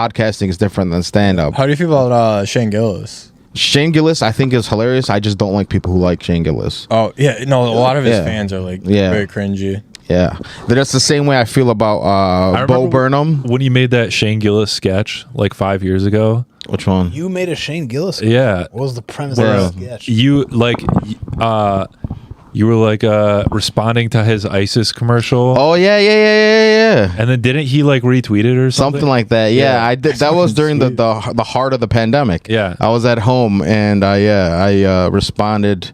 podcasting is different than stand-up. How do you feel about Shane Gillis? Shane Gillis, I think, is hilarious. I just don't like people who like Shane Gillis. Oh yeah, no, a lot of his fans are like very cringy. Yeah, that's the same way I feel about Bo Burnham. When you made that Shane Gillis sketch like 5 years ago. Which one? You made a Shane Gillis sketch? Yeah. What was the premise of the sketch? You were like responding to his ISIS commercial. Oh yeah. And then didn't he like retweet it or something? Something like that. Yeah, I did. That was during the heart of the pandemic. Yeah, I was at home and I responded.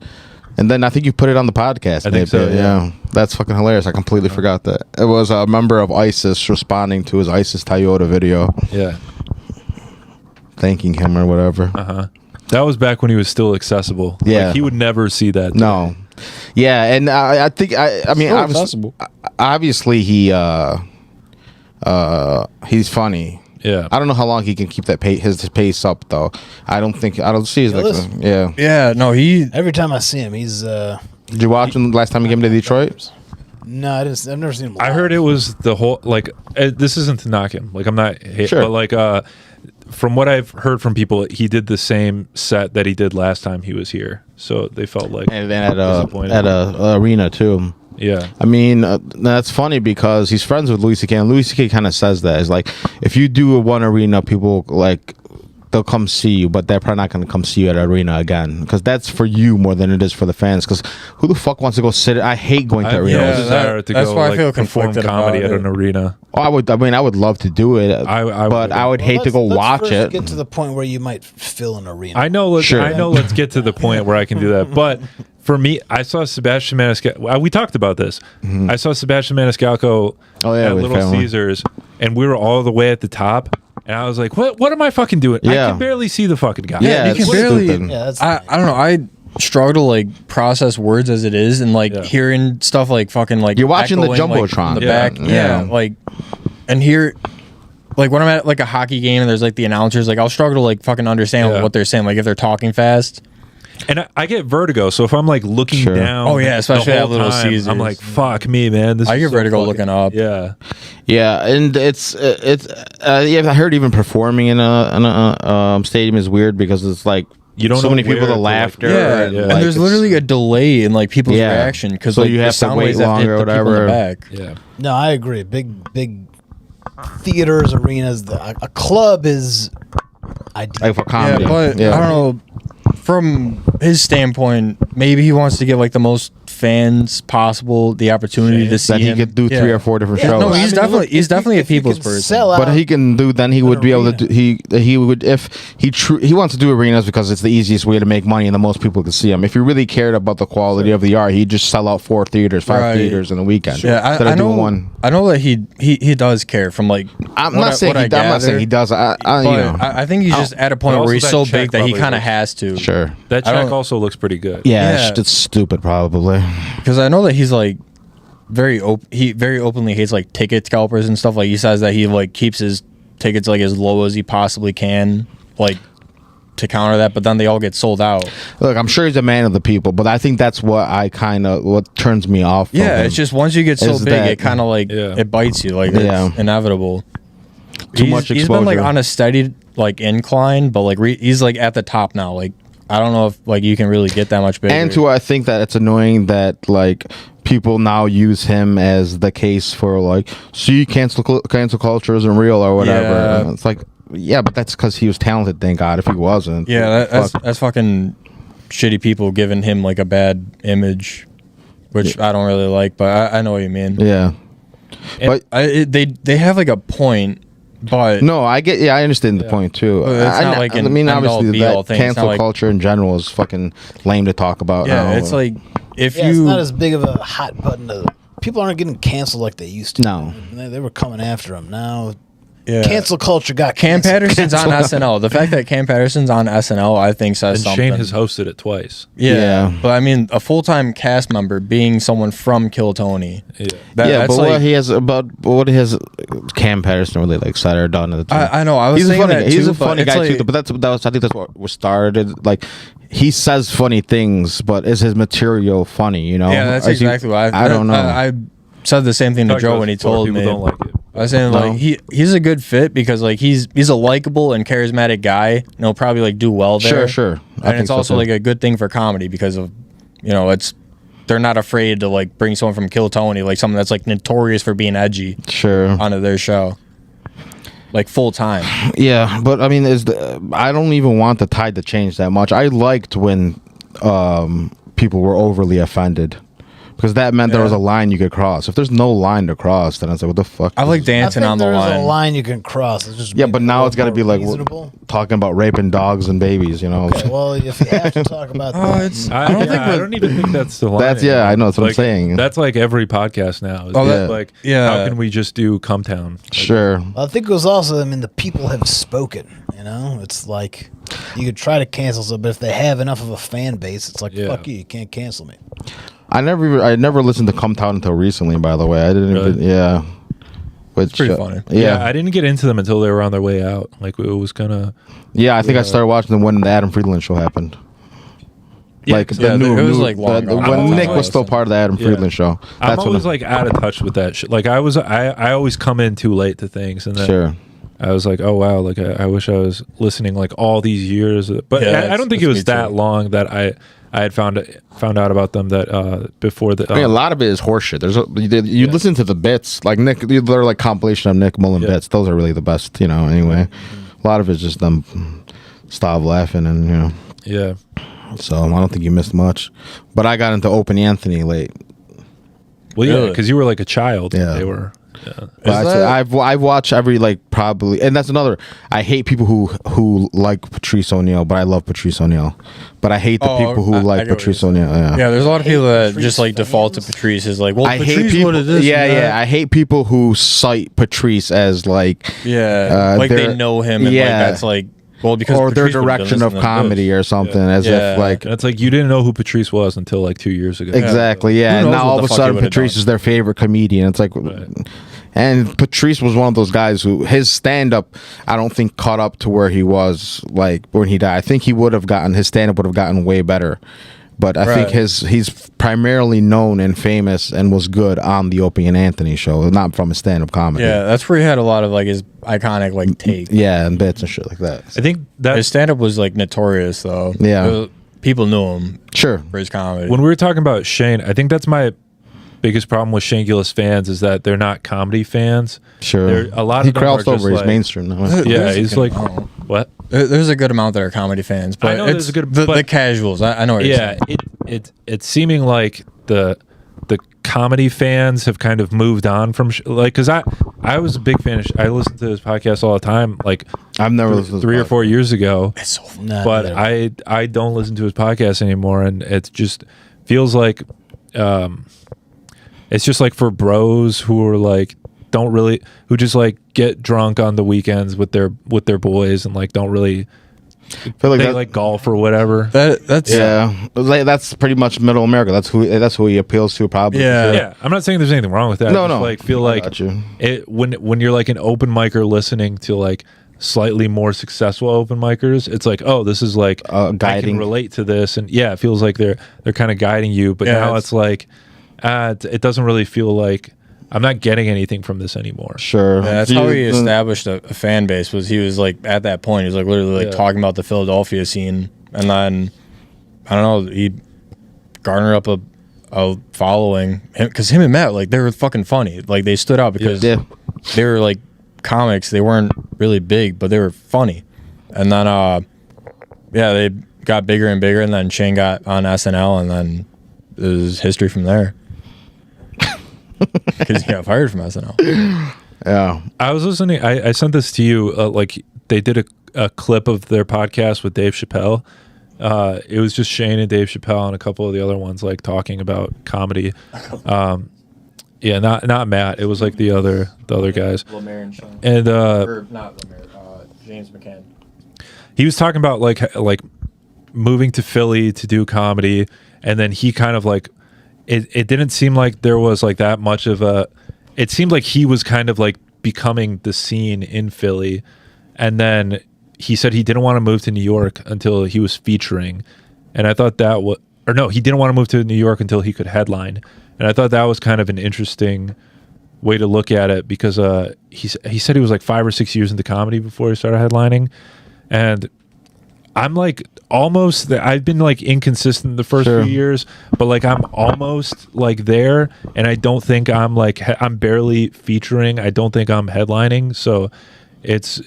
And then I think you put it on the podcast. I think so, yeah. That's fucking hilarious. I completely forgot that. It was a member of ISIS responding to his ISIS Toyota video. Yeah. Thanking him or whatever. Uh-huh. That was back when he was still accessible. Yeah. Like, he would never see that. No. Yeah, and I think, I mean, obviously he's funny. Yeah. I don't know how long he can keep that his pace up, though. I don't see his Yeah, no, every time I see him, he's Did you watch him last time he came to Detroit? No, I didn't. I've never seen him live. I heard it was the whole, like, this isn't to knock him. Like, I'm not but like from what I've heard from people, he did the same set that he did last time he was here. So they felt like and then at a arena too. Yeah, I mean that's funny because he's friends with Louis C.K. and Louis C.K. kind of says that it's like if you do a one arena, people like they'll come see you, but they're probably not going to come see you at an arena again because that's for you more than it is for the fans. Because who the fuck wants to go sit? I hate going to arenas. That's why I feel conflicted comedy about at an arena. Oh, I would love to do it, but I would hate to go watch it. Let's get to the point where you might fill an arena. I know. Let's get to the point where I can do that, but. For me, I saw Sebastian Maniscalco. We talked about this. Mm-hmm. I saw Sebastian Maniscalco at Little Caesars, and we were all the way at the top. And I was like, "What am I fucking doing? Yeah. I can barely see the fucking guy." Yeah, you can barely. I don't know. I struggle to like process words as it is, and like hearing stuff like fucking like you're watching the jumbotron from the back. Yeah, like and here. Like when I'm at like a hockey game and there's like the announcers, like I'll struggle to like fucking understand what they're saying. Like if they're talking fast. And I get vertigo, so if I'm like looking down, especially at Little Caesars, I'm like, "Fuck me, man!" I get vertigo looking up. Yeah, and it's I heard even performing in a stadium is weird because it's like you don't so know many people, the laughter, and there's literally a delay in like people's reaction because so like, you have the to wait longer or whatever. Back. Yeah, no, I agree. Big theaters, arenas, a club is ideal. Like for comedy. Yeah, but I don't know. From his standpoint, maybe he wants to give like the most fans possible the opportunity to see that he could do 3 or 4 different shows. No, he's definitely a people's person. But he can do. Then he would be able to do. He would if he wants to do arenas because it's the easiest way to make money and the most people can see him. If he really cared about the quality of the art, he'd just sell out 4 theaters, 5 theaters in a weekend. Yeah, I know. One. I know that he does care. From like I'm not saying he does. I think he's just at a point where he's so big that he kind of has to. Sure, that check also looks pretty good. Yeah, it's stupid probably. Because I know that he's like he very openly hates like ticket scalpers and stuff. Like he says that he like keeps his tickets like as low as he possibly can, like to counter that. But then they all get sold out. Look, I'm sure he's a man of the people, but I think that's what what turns me off. Yeah, it's just once you get so big, it kind of like it bites you. Like it's inevitable. Too much exposure. He's been like on a steady like incline, but like he's like at the top now. Like I don't know if like you can really get that much bigger. And I think that it's annoying that like people now use him as the case for like, see, cancel culture isn't real or whatever. Yeah. It's like, yeah, but that's because he was talented. Thank God. If he wasn't, that's fucking shitty people giving him like a bad image, which I don't really like. But I know what you mean. Yeah, but they have like a point. But no, I understand the point too. Obviously, that cancel culture in general is fucking lame to talk about. Yeah, it's like it's not as big of a hot button. People aren't getting canceled like they used to. No, they were coming after him. Now, cancel culture got Cam Patterson's on SNL. The fact that Cam Patterson's on SNL, I think, says something. Shane has hosted it twice. Yeah, but I mean, a full-time cast member being someone from Kill Tony. Yeah, but what has Cam Patterson really like said or done at the time? I know. I was saying that he's a funny guy too. But I think that's what was started. Like he says funny things, but is his material funny? You know? Yeah, that's exactly what I don't know. I said the same thing to Joe when he told me. People don't like it. I was saying like he's a good fit because like he's a likable and charismatic guy, and he'll probably like do well there. Sure. And it's also like a good thing for comedy because of, they're not afraid to like bring someone from Kill Tony, like someone that's like notorious for being edgy, onto their show, like full time. Yeah, but I mean, I don't even want the tide to change that much. I liked when people were overly offended. Because that meant there was a line you could cross. If there's no line to cross, then I was like, what the fuck? I like dancing on the line. There's a line you can cross. It's just but now it's got to be like talking about raping dogs and babies, Okay, well, if you have to talk about that. I don't even think that's the line. I know. That's what I'm saying. That's like every podcast now. How can we just do Cumtown? Sure. I think it was also, the people have spoken, It's like, you could try to cancel them, but if they have enough of a fan base, it's like, fuck you can't cancel me. I never listened to Cumtown until recently. By the way, I didn't even. Yeah, it's pretty funny. Yeah, I didn't get into them until they were on their way out. Like it was kind of. Yeah, I think I started watching them when the Adam Friedland show happened. Like when Nick was still part of the Adam Friedland show. I'm always like out of touch with that shit. Like I always come in too late to things, and then I was like, oh wow, like I wish I was listening like all these years. But I don't think it was that long that I had found out about them that before the. a lot of it is horseshit. You listen to the bits like Nick. They're like compilation of Nick Mullen bits. Those are really the best, Anyway, a lot of it's just them stop laughing and Yeah. So I don't think you missed much, but I got into Opie and Anthony late. Well, yeah, because you were like a child. Yeah, they were. Yeah. I've watched every probably, and that's another. I hate people who like Patrice O'Neal, but I love Patrice O'Neal. But I hate the people who like Patrice O'Neal. Yeah, there's a lot of people that just like default to Patrice as like, well, I Patrice, hate people, what is this? I hate people who cite Patrice as like like they know him and like that's like. Well, because or Patrice their direction of comedy or something, as if like it's like you didn't know who Patrice was until like 2 years ago. Exactly, and now all of a sudden Patrice is their favorite comedian. It's like, and Patrice was one of those guys who his stand up, I don't think caught up to where he was like when he died. I think his stand up would have gotten way better. But I think he's primarily known and famous and was good on the Opie and Anthony show, not from a stand-up comedy. Yeah, that's where he had a lot of like his iconic like take. Yeah, and bits and shit like that. I think that his stand-up was like notorious though. Yeah, people knew him. Sure, for his comedy. When we were talking about Shane, I think that's my biggest problem with Shane Gillis fans is that they're not comedy fans. Sure, a lot he of them crossed over. He's like, mainstream now. Yeah, he's like what? There's a good amount that are comedy fans, but I know it's the casuals. I know. What you're saying. It's seeming like the comedy fans have kind of moved on from like because I was a big fan of I listened to his podcast all the time. Like I've never listened to 3 or 4 years ago, but I don't listen to his podcast anymore, and it just feels like it's just like for bros who are like who just like get drunk on the weekends with their boys and like don't really feel like they like golf or whatever. That's pretty much middle America. That's who he appeals to probably. Yeah. I'm not saying there's anything wrong with that. No. Like feel like when you're like an open micer listening to like slightly more successful open micers, it's like, oh, this is like guiding. I can relate to this, and it feels like they're kind of guiding you. But now it's like it doesn't really feel like I'm not getting anything from this anymore. Sure. Yeah, that's how he established a fan base. Was he was like at that point he was like literally like talking about the Philadelphia scene, and then I don't know, he garnered up a following because him and Matt like they were fucking funny. Like they stood out because they were like comics. They weren't really big, but they were funny. And then they got bigger and bigger, and then Shane got on SNL, and then it was history from there. Because he got fired from SNL. Yeah. I was listening. I sent this to you. Like they did a clip of their podcast with Dave Chappelle. It was just Shane and Dave Chappelle and a couple of the other ones like talking about comedy. Not Matt. It was like the other guys. Lemaire and Shane. And or not Lemaire. James McCann. He was talking about like moving to Philly to do comedy, and then he kind of like. It didn't seem like there was like that much of a. It seemed like he was kind of like becoming the scene in Philly, and then he said he didn't want to move to New York until he was featuring, and I thought that was he didn't want to move to New York until he could headline, and I thought that was kind of an interesting way to look at it because he said he was like 5 or 6 years into comedy before he started headlining, and I'm like almost I've been like inconsistent the first few years, but like I'm almost like there, and I don't think I'm like I'm barely featuring. I don't think I'm headlining, so it's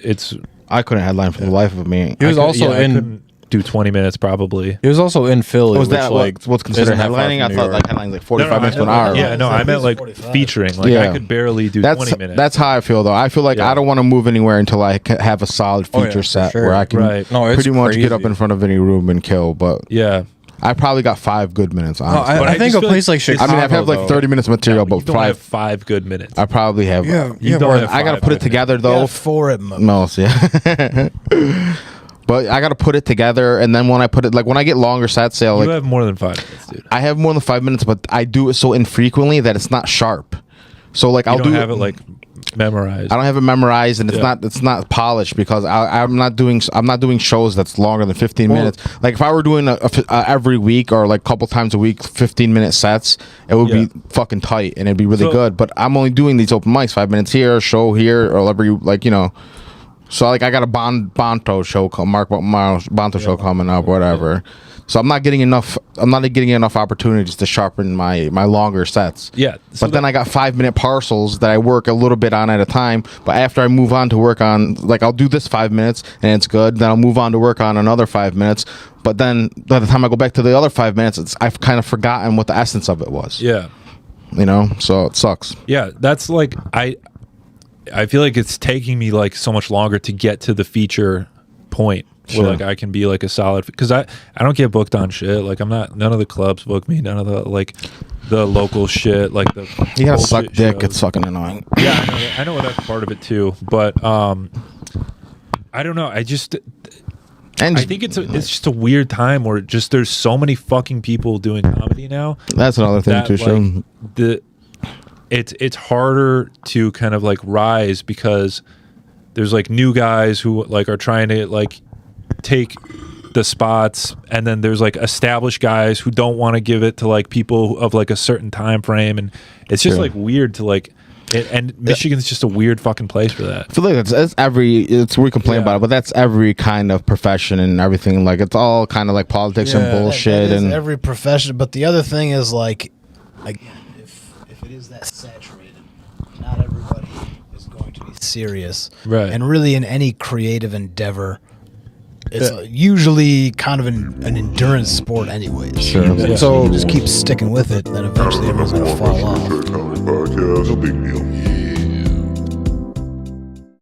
I couldn't headline for the life of me. He was also in. Do 20 minutes probably. It was also in Philly. Was that like what's considered headlining? I thought like headlining like 45 minutes to an hour. Yeah, no, I meant like 45. Featuring. Like I could barely do 20 minutes. That's how I feel though. I feel like I don't want to move anywhere until I have a solid feature set where I can pretty much get up in front of any room and kill. But I probably got 5 good minutes. Honestly. I think a place like Chicago. I mean, I've had like 30 minutes material, but you have 5 good minutes. I probably have. You don't have 5, I got to put it together though. 4 at most. Yeah. But I got to put it together, and then when I put it, like when I get longer sets, you have more than 5 minutes, dude. I have more than 5 minutes, but I do it so infrequently that it's not sharp. So like I'll have it like memorized. I don't have it memorized, and it's not polished because I'm not doing shows that's longer than 15 minutes. Like if I were doing a every week or like a couple times a week 15-minute sets, it would be fucking tight and it'd be really good. But I'm only doing these open mics 5 minutes here, a show here, or every So like I got a Bonto show show coming up, whatever. So I'm not getting enough opportunities to sharpen my longer sets. Yeah. So but then I got 5-minute parcels that I work a little bit on at a time. But after I move on to work on, like I'll do this 5 minutes and it's good. Then I'll move on to work on another 5 minutes. But then by the time I go back to the other 5 minutes, I've kind of forgotten what the essence of it was. Yeah. So it sucks. Yeah, that's like I feel like it's taking me like so much longer to get to the feature point where like I can be like a solid, because I don't get booked on shit. Like none of the clubs book me, none of the like the local shit, like the you gotta suck dick shows. It's fucking annoying. Yeah, I know that's part of it too, but I don't know, I think it's just a weird time where just there's so many fucking people doing comedy now. That's another thing too. Like, it's harder to kind of like rise because there's like new guys who like are trying to like take the spots, and then there's like established guys who don't want to give it to like people of like a certain time frame, and it's just like weird to like and Michigan's just a weird fucking place for that. I feel like we complain about it, but that's every kind of profession and everything. Like it's all kind of like politics and bullshit, that is and every profession. But the other thing is like if it is that saturated, not everybody is going to be serious, right? And really, in any creative endeavor, it's usually kind of an endurance sport, anyways. Sure. Yeah. So just keep sticking with it, then eventually everyone's gonna fall off. Podcast, no big deal.